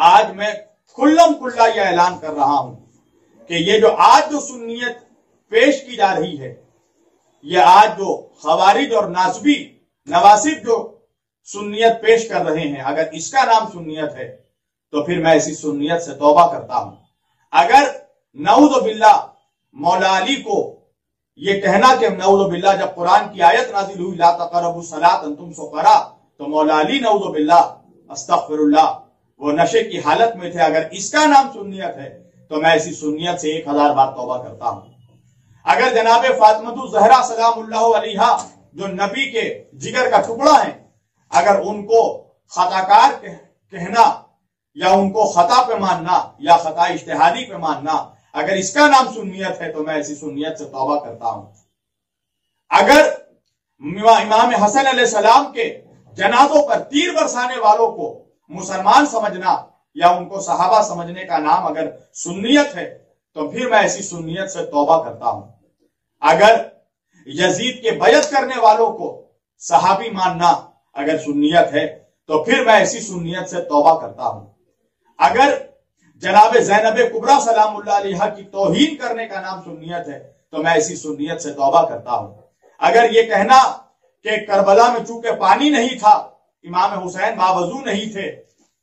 آج میں کھلم کھلا یہ اعلان کر رہا ہوں کہ یہ آج جو سنیت پیش کی جا رہی ہے، یہ آج جو خوارج اور نواصب جو سنیت پیش کر رہے ہیں، اگر اس کا نام سنیت ہے تو پھر میں اسی سنیت سے توبہ کرتا ہوں۔ اگر نعوذ باللہ مولا علی کو یہ کہنا کہ نعوذ باللہ جب قرآن کی آیت نازل ہوئی لا تقربوا الصلاۃ وانتم سکارا، تو مولا علی نعوذ باللہ استغفر اللہ وہ نشے کی حالت میں تھے، اگر اس کا نام سنیت ہے تو میں اسی سنیت سے 1000 بار توبہ کرتا ہوں۔ اگر جناب فاطمہ الزہرا سلام اللہ علیہا جو نبی کے جگر کا ٹکڑا ہیں، اگر ان کو خطا کار کہنا یا ان کو خطا پہ ماننا یا خطا اجتہادی پہ ماننا، اگر اس کا نام سنیت ہے تو میں ایسی سنیت سے توبہ کرتا ہوں۔ اگر امام حسن علیہ السلام کے جنازوں پر تیر برسانے والوں کو مسلمان سمجھنا یا ان کو صحابہ سمجھنے کا نام اگر سنیت ہے تو پھر میں ایسی سنیت سے توبہ کرتا ہوں۔ اگر یزید کے بیعت کرنے والوں کو صحابی ماننا اگر سنیت ہے تو پھر میں ایسی سنیت سے توبہ کرتا ہوں۔ اگر جناب زینب کبریٰ سلام اللہ علیہا کی توہین کرنے کا نام سنیت ہے تو میں ایسی سنیت سے توبہ کرتا ہوں۔ اگر یہ کہنا کہ کربلا میں چونکہ پانی نہیں تھا، امام حسین باوضو نہیں تھے،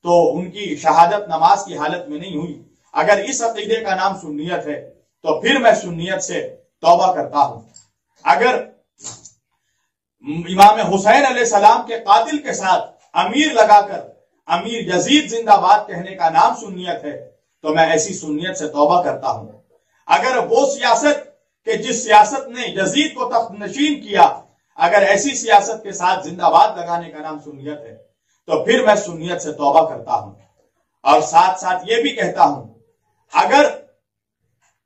تو ان کی شہادت نماز کی حالت میں نہیں ہوئی، اگر اس عقیدے کا نام سنیت ہے تو پھر میں سنیت سے توبہ کرتا ہوں۔ اگر امام حسین علیہ السلام کے قاتل کے ساتھ امیر لگا کر امیر یزید زندہ باد کہنے کا نام سنیت ہے تو میں ایسی سنیت سے توبہ کرتا ہوں۔ اگر وہ سیاست کہ جس سیاست نے یزید کو تخت نشین کیا، اگر ایسی سیاست کے ساتھ زندہ باد لگانے کا نام سنیت ہے تو پھر میں سنیت سے توبہ کرتا ہوں۔ اور ساتھ ساتھ یہ بھی کہتا ہوں، اگر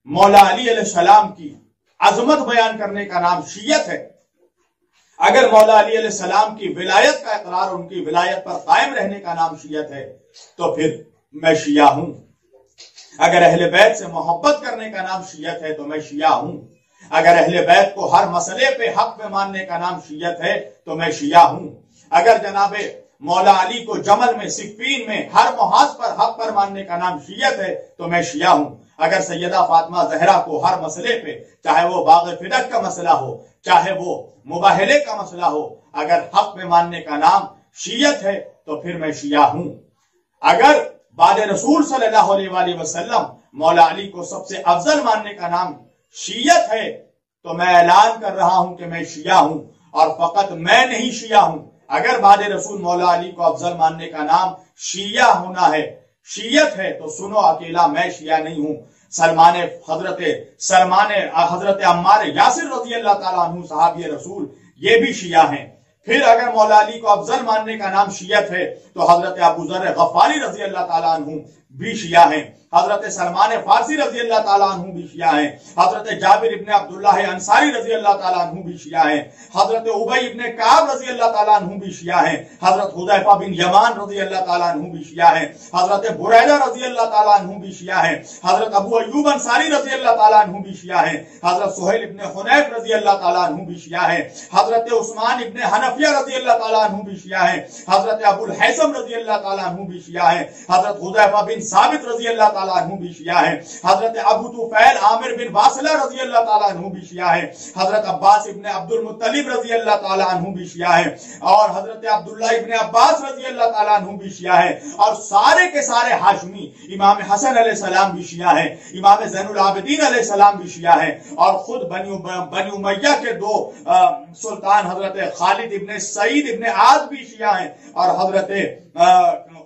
مولا علی علیہ السلام کی عظمت بیان کرنے کا نام شیعت ہے، اگر مولا علی علیہ السلام کی ولایت کا اقرار، ان کی ولایت پر قائم رہنے کا نام شیعت ہے تو پھر میں شیعہ ہوں۔ اگر اہل بیت سے محبت کرنے کا نام شیعت ہے تو میں شیعہ ہوں۔ اگر اہل بیت کو ہر مسئلے پہ حق پہ ماننے کا نام شیعت ہے تو میں شیعہ ہوں۔ اگر جناب مولا علی کو جمل میں صفین میں ہر محاذ پر حق پر ماننے کا نام شیعت ہے تو میں شیعہ ہوں۔ اگر سیدہ فاطمہ زہرا کو ہر مسئلے پہ، چاہے وہ باغ فدق کا مسئلہ ہو، چاہے وہ مباہلے کا مسئلہ ہو، اگر حق پہ ماننے کا نام شیعت ہے تو پھر میں شیعہ ہوں۔ اگر بعد رسول صلی اللہ علیہ وآلہ وسلم مولا علی کو سب سے افضل ماننے کا نام شیعت ہے تو میں اعلان کر رہا ہوں کہ میں شیعہ ہوں، اور فقط میں نہیں شیعہ ہوں۔ اگر بعد رسول مولا علی کو افضل ماننے کا نام شیعہ ہونا ہے، شیعت ہے، تو سنو اکیلا میں شیعہ نہیں ہوں، حضرت عمار یاسر رضی اللہ تعالیٰ عنہ صحابی رسول یہ بھی شیعہ ہیں۔ پھر اگر مولا علی کو افضل ماننے کا نام شیعت ہے تو حضرت ابو ذر غفاری رضی اللہ تعالیٰ عنہ بھی شیعہ ہیں، حضرت سلمان فارسی رضی اللہ تعالیٰ عنہ بھی شیعہ ہیں، حضرت جابر ابن عبداللہ انصاری رضی اللہ تعالیٰ عنہ بھی شیعہ ہیں، حضرت ابی ابن کعب رضی اللہ تعالیٰ عنہ بھی شیعہ ہیں، حضرت حذیفہ بن یمان رضی اللہ تعالیٰ عنہ بھی شیعہ ہیں، حضرت بریدہ رضی اللہ تعالیٰ عنہ بھی شیعہ ہیں، حضرت ابو ایوب انصاری رضی اللہ تعالیٰ عنہ بھی شیعہ ہیں، حضرت سہیل ابن حنیف رضی اللہ تعالیٰ عنہ بھی شیعہ ہیں، حضرت عثمان ابن حنفیہ رضی اللہ تعالیٰ عنہ بھی شیعہ ہیں، حضرت ابو الحیثم رضی اللہ تعالیٰ عنہ بھی شیعہ ہیں، حضرت حذیفہ بن ثابت رضی اللہ تعالیٰ عنہ بھی شیعہ ہیں، حضرت ابو طفیل عامر بن واصلہ رضی اللہ تعالیٰ عنہ بھی شیعہ ہیں، حضرت عباس ابن عبد المطلب رضی اللہ تعالیٰ عنہ بھی شیعہ ہیں، اور حضرت عبداللہ ابن عباس رضی اللہ تعالیٰ عنہ بھی شیعہ ہیں، اور سارے کے سارے ہاشمی امام حسن علیہ السلام بھی شیعہ ہیں، امام زین العابدین علیہ السلام بھی شیعہ ہیں، اور خود بنی امیہ کے دو سلطان حضرت خالد ابن سعید ابن عاص بھی شیعہ ہیں، اور حضرت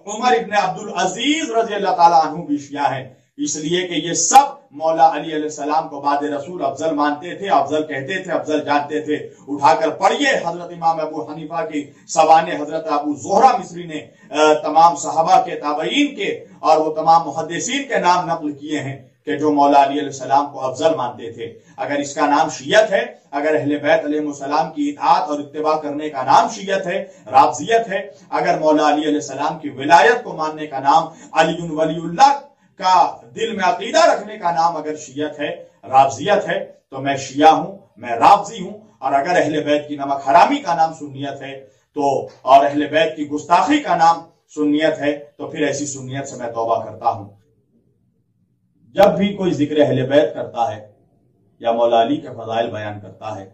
عمر ابن عبدالعزیز رضی اللہ تعالیٰ عنہ بھی شیعہ ہیں۔ اس لیے کہ یہ سب مولا علی علیہ السلام کو بعد رسول افضل مانتے تھے، افضل کہتے تھے، افضل جانتے تھے۔ اٹھا کر پڑھیے حضرت امام ابو حنیفہ کی سوانح حضرت ابو زہرہ مصری نے تمام صحابہ کے، تابعین کے اور وہ تمام محدثین کے نام نقل کیے ہیں کہ جو مولا علی علیہ السلام کو افضل مانتے تھے۔ اگر اس کا نام شیعت ہے، اگر اہل بیت علیہ السلام کی اطاعت اور اتباع کرنے کا نام شیعت ہے، رافضیت ہے، اگر مولا علی علیہ السلام کی ولایت کو ماننے کا نام علی ولی اللہ کا دل میں عقیدہ رکھنے کا نام اگر شیعت ہے، رافضیت ہے، تو میں شیعہ ہوں، میں رافضی ہوں۔ اور اگر اہل بیت کی نمک حرامی کا نام سنیت ہے تو، اور اہل بیت کی گستاخی کا نام سنیت ہے تو پھر ایسی سنیت سے میں توبہ کرتا ہوں۔ جب بھی کوئی ذکر اہل بیت کرتا ہے یا مولا علی کے فضائل بیان کرتا ہے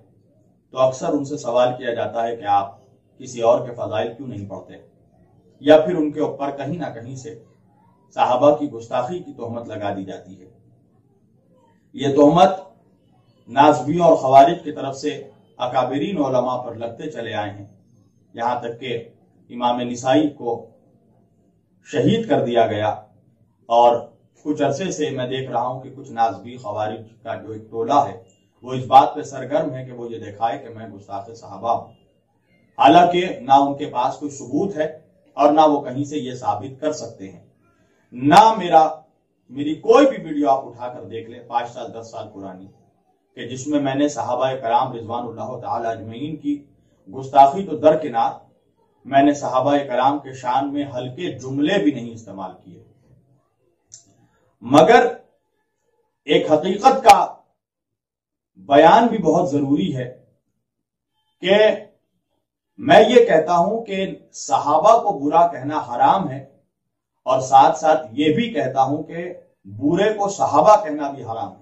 تو اکثر ان سے سوال کیا جاتا ہے کہ آپ کسی اور کے فضائل کیوں نہیں پڑھتے، یا پھر ان کے اوپر کہیں نہ کہیں سے صحابہ کی گستاخی کی تہمت لگا دی جاتی ہے۔ یہ تہمت ناصبیوں اور خوارج کی طرف سے اکابرین علماء پر لگتے چلے آئے ہیں، یہاں تک کہ امام نسائی کو شہید کر دیا گیا، اور کچھ عرصے سے میں دیکھ رہا ہوں کہ کچھ ناصبی خوارج کا جو ایک ٹولہ ہے وہ اس بات پہ سرگرم ہے کہ وہ یہ دکھائے کہ میں گستاخ صحابہ ہوں، حالانکہ نہ ان کے پاس کوئی ثبوت ہے اور نہ وہ کہیں سے یہ ثابت کر سکتے ہیں۔ نہ میری کوئی بھی ویڈیو آپ اٹھا کر دیکھ لیں 5 سال 10 سال پرانی کہ جس میں نے صحابہ کرام رضوان اللہ تعالی اجمعین کی گستاخی تو درکنار، میں نے صحابہ کرام کے شان میں ہلکے جملے بھی نہیں استعمال کیے، مگر ایک حقیقت کا بیان بھی بہت ضروری ہے کہ میں یہ کہتا ہوں کہ صحابہ کو برا کہنا حرام ہے، اور ساتھ ساتھ یہ بھی کہتا ہوں کہ برے کو صحابہ کہنا بھی حرام ہے۔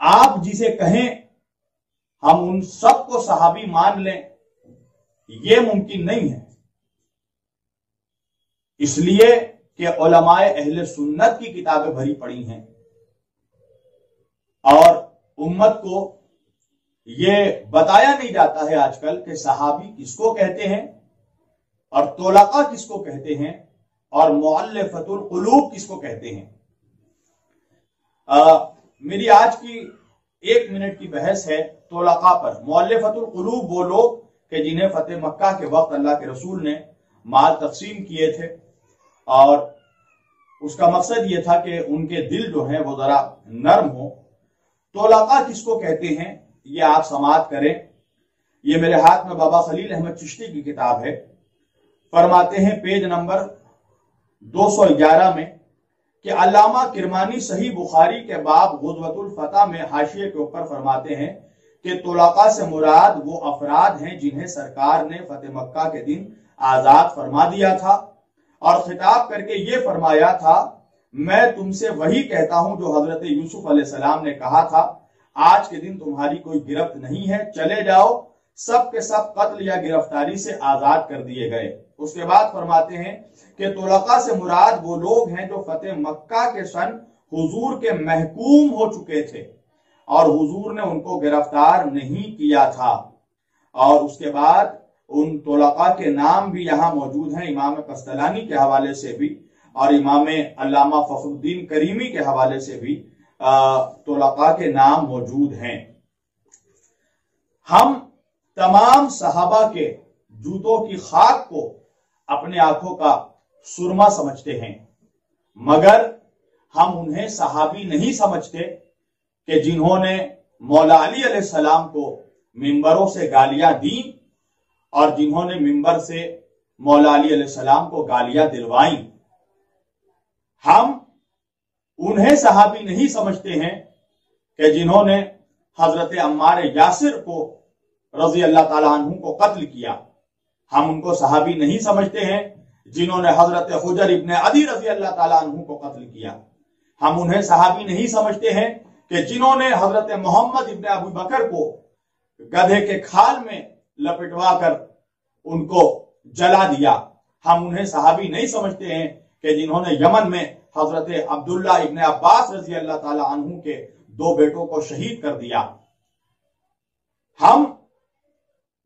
آپ جسے کہیں ہم ان سب کو صحابی مان لیں، یہ ممکن نہیں ہے، اس لیے کہ علماء اہل سنت کی کتابیں بھری پڑی ہیں، اور امت کو یہ بتایا نہیں جاتا ہے آج کل کہ صحابی کس کو کہتے ہیں اور طلقاء کس کو کہتے ہیں اور مؤلفۃ القلوب کس کو کہتے ہیں۔ میری آج کی 1 منٹ کی بحث ہے طلقاء پر۔ مؤلفۃ القلوب وہ لوگ کہ جنہیں فتح مکہ کے وقت اللہ کے رسول نے مال تقسیم کیے تھے، اور اس کا مقصد یہ تھا کہ ان کے دل جو ہیں وہ ذرا نرم ہو۔ طلقاء کس کو کہتے ہیں یہ آپ سماعت کریں۔ یہ میرے ہاتھ میں بابا خلیل احمد چشتی کی کتاب ہے، فرماتے ہیں پیج نمبر 211 میں کہ علامہ کرمانی صحیح بخاری کے باب غزوۃ الفتح میں حاشیے کے اوپر فرماتے ہیں کہ طلقاء سے مراد وہ افراد ہیں جنہیں سرکار نے فتح مکہ کے دن آزاد فرما دیا تھا، اور خطاب کر کے یہ فرمایا تھا میں تم سے وہی کہتا ہوں جو حضرت یوسف علیہ السلام نے کہا تھا، آج کے دن تمہاری کوئی گرفت نہیں ہے، چلے جاؤ۔ سب کے سب قتل یا گرفتاری سے آزاد کر دیے گئے۔ اس کے بعد فرماتے ہیں کہ طلقاء سے مراد وہ لوگ ہیں جو فتح مکہ کے سن حضور کے محکوم ہو چکے تھے اور حضور نے ان کو گرفتار نہیں کیا تھا۔ اور اس کے بعد ان طلقاء کے نام بھی یہاں موجود ہیں، امام قسطلانی کے حوالے سے بھی اور امام علامہ فخر الدین کریمی کے حوالے سے بھی طلقاء کے نام موجود ہیں۔ ہم تمام صحابہ کے جوتوں کی خاک کو اپنے آنکھوں کا سرما سمجھتے ہیں، مگر ہم انہیں صحابی نہیں سمجھتے کہ جنہوں نے مولا علی علیہ السلام کو ممبروں سے گالیاں دیں اور جنہوں نے ممبر سے مولا علی علیہ السلام کو گالیاں دلوائیں۔ ہم انہیں صحابی نہیں سمجھتے ہیں کہ جنہوں نے حضرت عمار یاسر کو رضی اللہ تعالیٰ عنہ کو قتل کیا۔ ہم ان کو صحابی نہیں سمجھتے ہیں جنہوں نے حضرت حجر ابن عدی رضی اللہ تعالیٰ عنہ کو قتل کیا۔ ہم انہیں صحابی نہیں سمجھتے ہیں کہ جنہوں نے حضرت محمد ابن ابو بکر کو گدھے کے کھال میں لپٹوا کر ان کو جلا دیا۔ ہم انہیں صحابی نہیں سمجھتے ہیں کہ جنہوں نے یمن میں حضرت عبداللہ ابن عباس رضی اللہ تعالیٰ عنہ کے 2 بیٹوں کو شہید کر دیا۔ ہم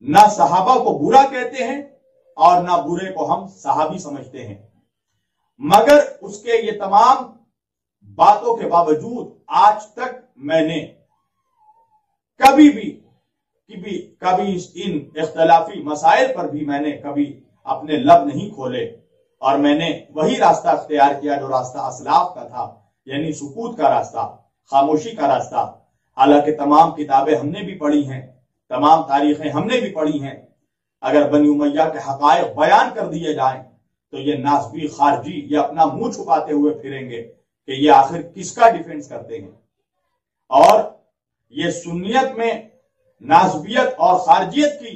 نہ صحابہ کو برا کہتے ہیں اور نہ برے کو ہم صحابی سمجھتے ہیں، مگر اس کے یہ تمام باتوں کے باوجود آج تک میں نے کبھی ان اختلافی مسائل پر بھی میں نے کبھی اپنے لب نہیں کھولے، اور میں نے وہی راستہ اختیار کیا جو راستہ اسلاف کا تھا، یعنی سکوت کا راستہ، خاموشی کا راستہ۔ حالانکہ تمام کتابیں ہم نے بھی پڑھی ہیں، تمام تاریخیں ہم نے بھی پڑھی ہیں۔ اگر بنی امیہ کے حقائق بیان کر دیے جائیں تو یہ ناصبی خارجی یہ اپنا منہ چھپاتے ہوئے پھریں گے کہ یہ آخر کس کا ڈیفنس کرتے ہیں۔ اور یہ سنیت میں ناصبیت اور خارجیت کی